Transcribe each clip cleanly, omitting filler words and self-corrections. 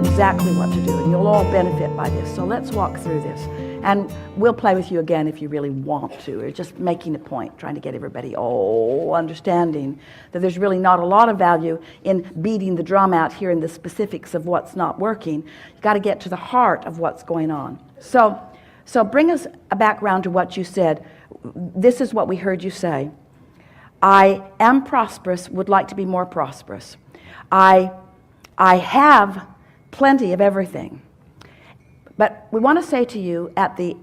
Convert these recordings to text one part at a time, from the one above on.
exactly what to do, and you'll all benefit by this. So let's walk through this. And we'll play with you again if you really want to. We're just making a point, trying to get everybody understanding that there's really not a lot of value in beating the drum out here in the specifics of what's not working. You've got to get to the heart of what's going on. So bring us back around to what you said. This is what we heard you say. I am prosperous, would like to be more prosperous. I have plenty of everything. But we want to say to you at the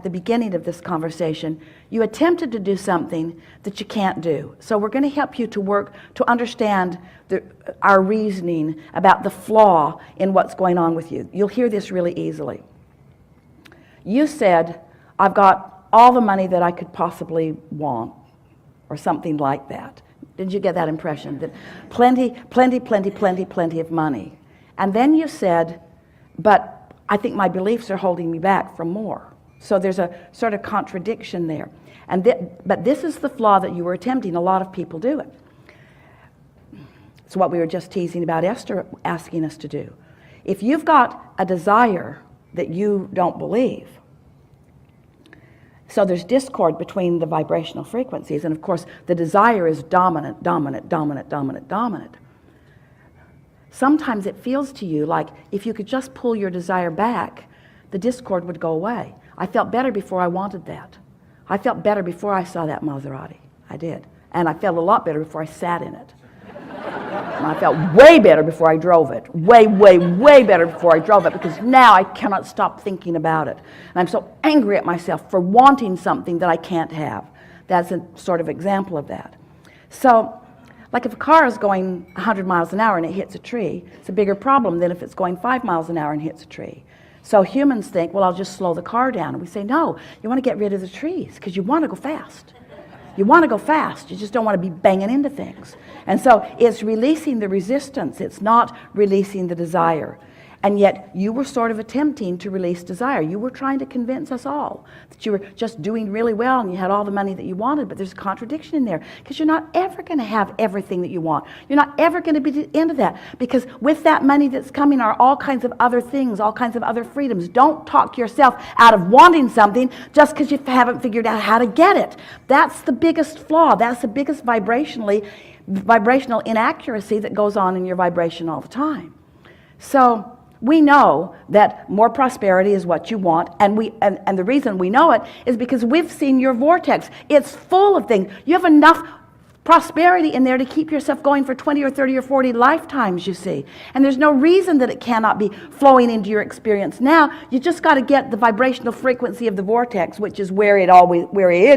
beginning of this conversation, you attempted to do something that you can't do. So we're going to help you to work to understand our reasoning about the flaw in what's going on with you. You'll hear this really easily. You said, I've got all the money that I could possibly want, or something like that. Did you get that impression? That plenty of money. And then you said, but I think my beliefs are holding me back from more. So there's a sort of contradiction there. But this is the flaw that you were attempting. A lot of people do it. It's what we were just teasing about Esther asking us to do. If you've got a desire that you don't believe, so there's discord between the vibrational frequencies, and of course the desire is dominant. Sometimes it feels to you like if you could just pull your desire back, the discord would go away. I felt better before I wanted that. I felt better before I saw that Maserati. I did. And I felt a lot better before I sat in it. And I felt way better before I drove it. Way better before I drove it, because now I cannot stop thinking about it. And I'm so angry at myself for wanting something that I can't have. That's a sort of example of that. So, like if a car is going 100 miles an hour and it hits a tree, it's a bigger problem than if it's going 5 miles an hour and hits a tree. So humans think, well, I'll just slow the car down. And we say, no, you want to get rid of the trees because you want to go fast. You want to go fast. You just don't want to be banging into things. And so it's releasing the resistance. It's not releasing the desire. And yet you were sort of attempting to release desire. You were trying to convince us all that you were just doing really well and you had all the money that you wanted, but there's a contradiction in there because you're not ever going to have everything that you want. You're not ever going to be into that, because with that money that's coming are all kinds of other things, all kinds of other freedoms. Don't talk yourself out of wanting something just because you haven't figured out how to get it. That's the biggest flaw. That's the biggest vibrational inaccuracy that goes on in your vibration all the time. So we know that more prosperity is what you want, and the reason we know it is because we've seen your vortex. It's full of things. You have enough prosperity in there to keep yourself going for 20 or 30 or 40 lifetimes, you see. And there's no reason that it cannot be flowing into your experience now. You just got to get the vibrational frequency of the vortex, which is where it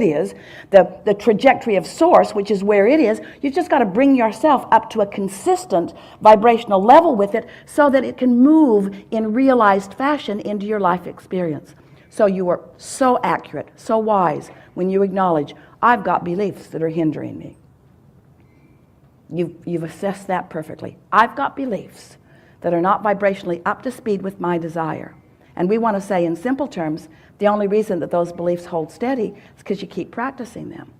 is, the trajectory of source, which is where it is. You've just got to bring yourself up to a consistent vibrational level with it so that it can move in realized fashion into your life experience. So you are so accurate, so wise when you acknowledge, I've got beliefs that are hindering me. You've assessed that perfectly. I've got beliefs that are not vibrationally up to speed with my desire. And we want to say in simple terms, the only reason that those beliefs hold steady is because you keep practicing them.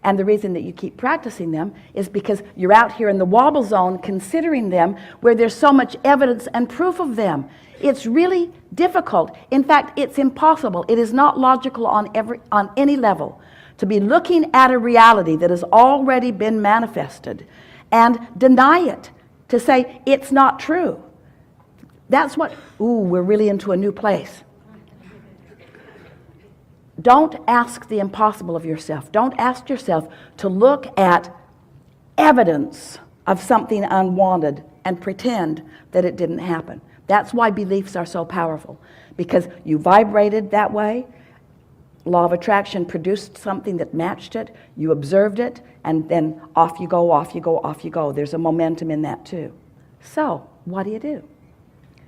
And the reason that you keep practicing them is because you're out here in the wobble zone considering them where there's so much evidence and proof of them. It's really difficult. In fact, it's impossible. It is not logical on any level to be looking at a reality that has already been manifested and deny it, to say it's not true. That's what, we're really into a new place. Don't ask the impossible of yourself. Don't ask yourself to look at evidence of something unwanted and pretend that it didn't happen. That's why beliefs are so powerful, because you vibrated that way. Law of attraction produced something that matched it. You observed it, and then off you go, off you go, off you go. There's a momentum in that too. So, what do?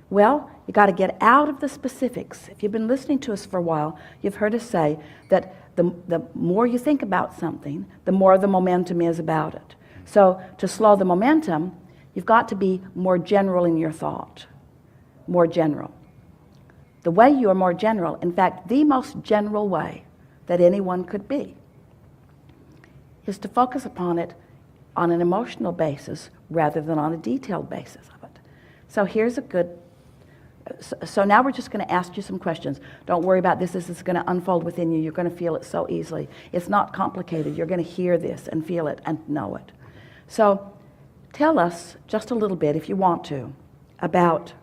Well, you got to get out of the specifics. If you've been listening to us for a while, you've heard us say that the more you think about something, the more the momentum is about it. So, to slow the momentum, you've got to be more general in your thought. More general. The way you are more general, in fact, the most general way that anyone could be, is to focus upon it on an emotional basis rather than on a detailed basis of it. So here's a good So now we're just going to ask you some questions. Don't worry about this. This is going to unfold within you. You're going to feel it so easily. It's not complicated. You're going to hear this and feel it and know it. So tell us just a little bit, if you want to, about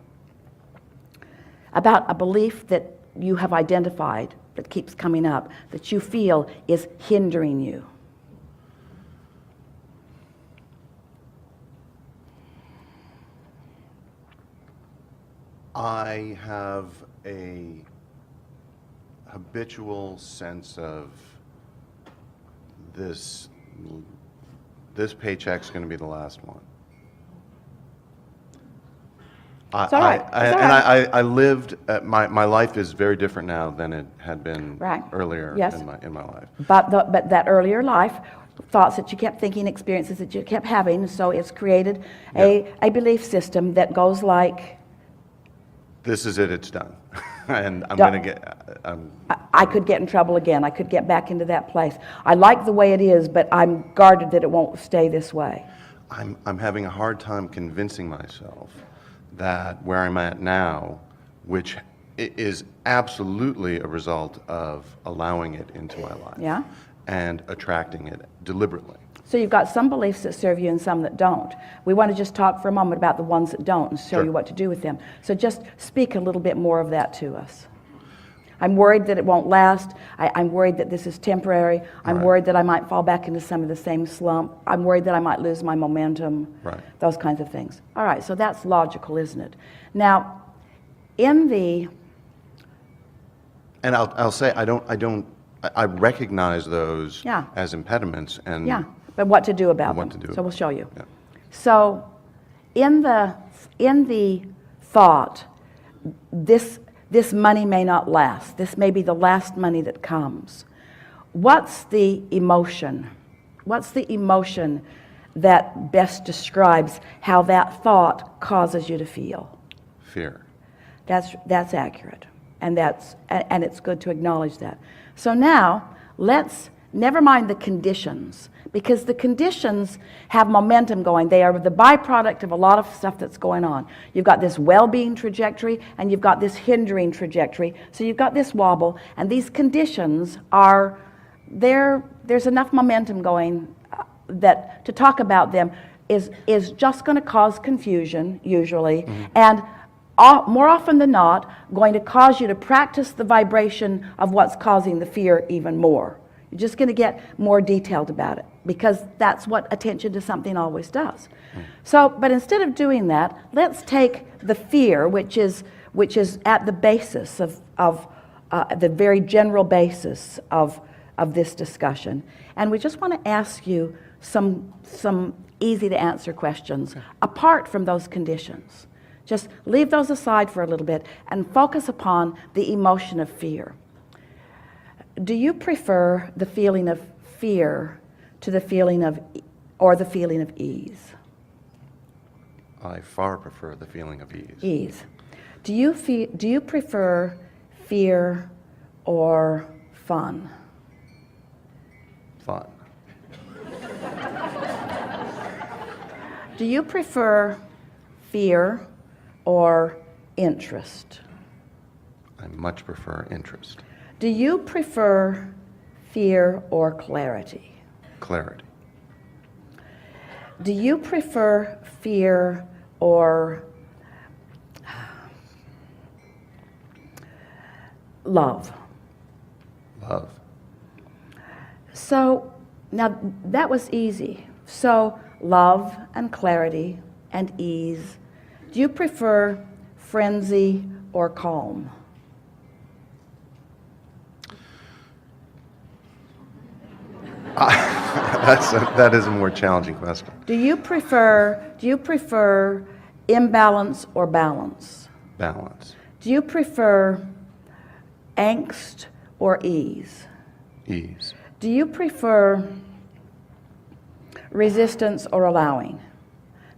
a belief that you have identified that keeps coming up, that you feel is hindering you. I have a habitual sense of this paycheck's going to be the last one. It's all right. I lived, my life is very different now than it had been earlier Yes. in my life. But that earlier life, thoughts that you kept thinking, experiences that you kept having, so it's created a belief system that goes like, this is it, it's done. And I'm going to get... I could get in trouble again. I could get back into that place. I like the way it is, but I'm guarded that it won't stay this way. I'm having a hard time convincing myself that where I'm at now, which is absolutely a result of allowing it into my life and attracting it deliberately. So you've got some beliefs that serve you and some that don't. We want to just talk for a moment about the ones that don't and show you what to do with them. So just speak a little bit more of that to us. I'm worried that it won't last. I'm worried that this is temporary. I'm worried that I might fall back into some of the same slump. I'm worried that I might lose my momentum. Those kinds of things. All right, so that's logical, isn't it? Now, in the... And I'll say I recognize those as impediments and... But what to do about them. So we'll show you. So in the thought, this money may not last. This may be the last money that comes. What's the emotion? What's the emotion that best describes how that thought causes you to feel? Fear. That's accurate. And it's good to acknowledge that. So now let's never mind the conditions, because the conditions have momentum going. They are the byproduct of a lot of stuff that's going on. You've got this well-being trajectory, and you've got this hindering trajectory. So you've got this wobble, and these conditions are there. There's enough momentum going that to talk about them is just going to cause confusion, usually, and more often than not, going to cause you to practice the vibration of what's causing the fear even more. You're just going to get more detailed about it, because that's what attention to something always does. So, but instead of doing that, let's take the fear, which is at the basis of the very general basis of this discussion, and we just want to ask you some easy to answer questions apart from those conditions. Just leave those aside for a little bit and focus upon the emotion of fear. Do you prefer the feeling of fear to the feeling of ease? I far prefer the feeling of ease. Ease. Do you prefer fear or fun? Fun. Do you prefer fear or interest? I much prefer interest. Do you prefer fear or clarity? Clarity. Do you prefer fear or love? Love. So now that was easy. So love and clarity and ease. Do you prefer frenzy or calm? That is a more challenging question. Do you prefer imbalance or balance? Balance. Do you prefer angst or ease? Ease. Do you prefer resistance or allowing?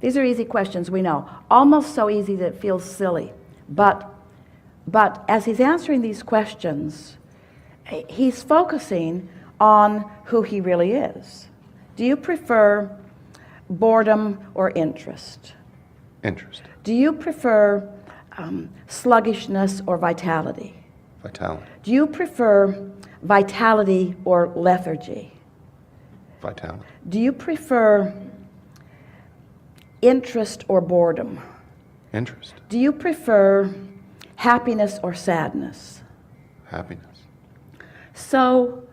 These are easy questions, we know. Almost so easy that it feels silly. But as he's answering these questions, he's focusing on who he really is. Do you prefer boredom or interest? Interest. Do you prefer sluggishness or vitality? Vitality. Do you prefer vitality or lethargy? Vitality. Do you prefer interest or boredom? Interest. Do you prefer happiness or sadness? Happiness. So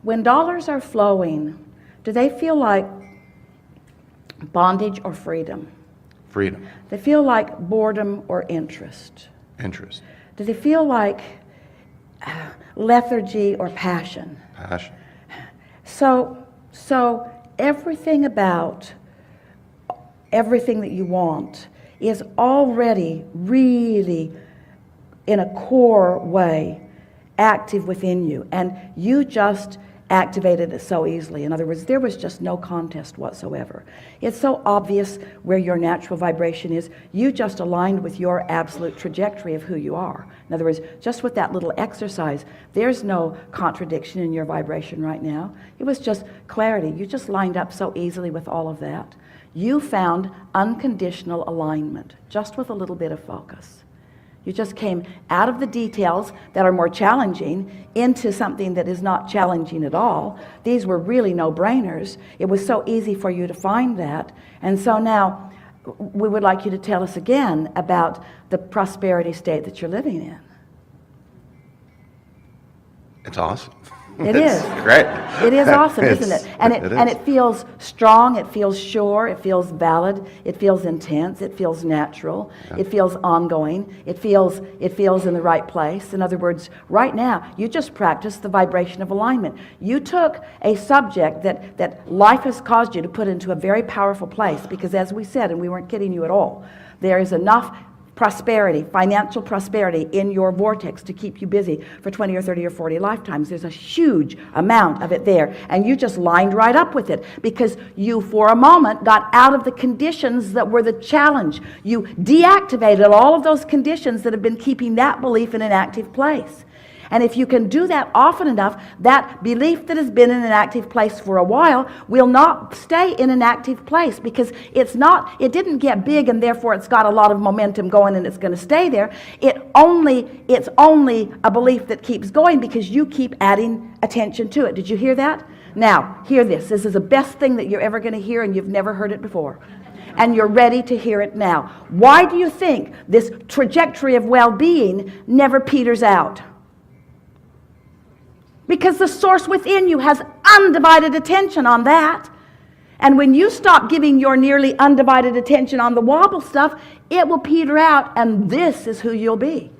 when dollars are flowing, do they feel like bondage or freedom? Freedom. They feel like boredom or interest? Interest. Do they feel like lethargy or passion? Passion. So everything about everything that you want is already really, in a core way, active within you, and you just activated it so easily. In other words, there was just no contest whatsoever. It's so obvious where your natural vibration is. You just aligned with your absolute trajectory of who you are. In other words, just with that little exercise, there's no contradiction in your vibration right now. It was just clarity. You just lined up so easily with all of that. You found unconditional alignment, just with a little bit of focus. You just came out of the details that are more challenging into something that is not challenging at all. These were really no-brainers. It was so easy for you to find that. And so now we would like you to tell us again about the prosperity state that you're living in. It's awesome. It It's is. great. It is awesome, isn't it? And It and is. it feels strong, it feels sure, it feels valid, it feels intense, it feels natural, Yeah. it feels ongoing, it feels in the right place. In other words, right now, you just practiced the vibration of alignment. You took a subject that life has caused you to put into a very powerful place, because as we said, and we weren't kidding you at all, there is enough prosperity, financial prosperity in your vortex to keep you busy for 20 or 30 or 40 lifetimes. There's a huge amount of it there, and you just lined right up with it because you, for a moment, got out of the conditions that were the challenge. You deactivated all of those conditions that have been keeping that belief in an active place. And if you can do that often enough, that belief that has been in an active place for a while will not stay in an active place, because it didn't get big and therefore it's got a lot of momentum going and it's going to stay there. It's only a belief that keeps going because you keep adding attention to it. Did you hear that? Now, hear this. This is the best thing that you're ever going to hear, and you've never heard it before. And you're ready to hear it now. Why do you think this trajectory of well-being never peters out? Because the source within you has undivided attention on that. And when you stop giving your nearly undivided attention on the wobble stuff, it will peter out, and this is who you'll be.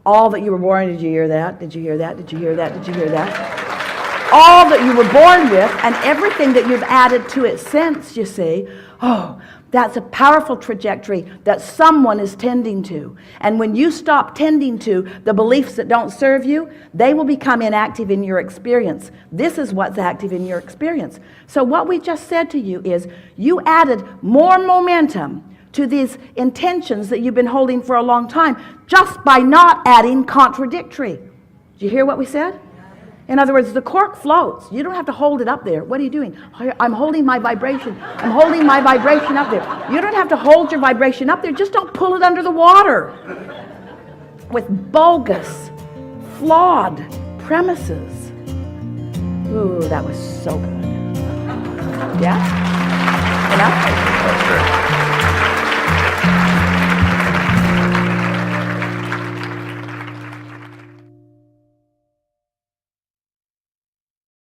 All that you were born, did you hear that? Did you hear that? Did you hear that? Did you hear that? All that you were born with, and everything that you've added to it since, you see. Oh, that's a powerful trajectory that someone is tending to. And when you stop tending to the beliefs that don't serve you, they will become inactive in your experience. This is what's active in your experience. So what we just said to you is you added more momentum to these intentions that you've been holding for a long time just by not adding contradictory. Did you hear what we said? In other words, the cork floats. You don't have to hold it up there. What are you doing? I'm holding my vibration. I'm holding my vibration up there. You don't have to hold your vibration up there. Just don't pull it under the water with bogus, flawed premises. Ooh, that was so good. Yeah? Enough? That's great.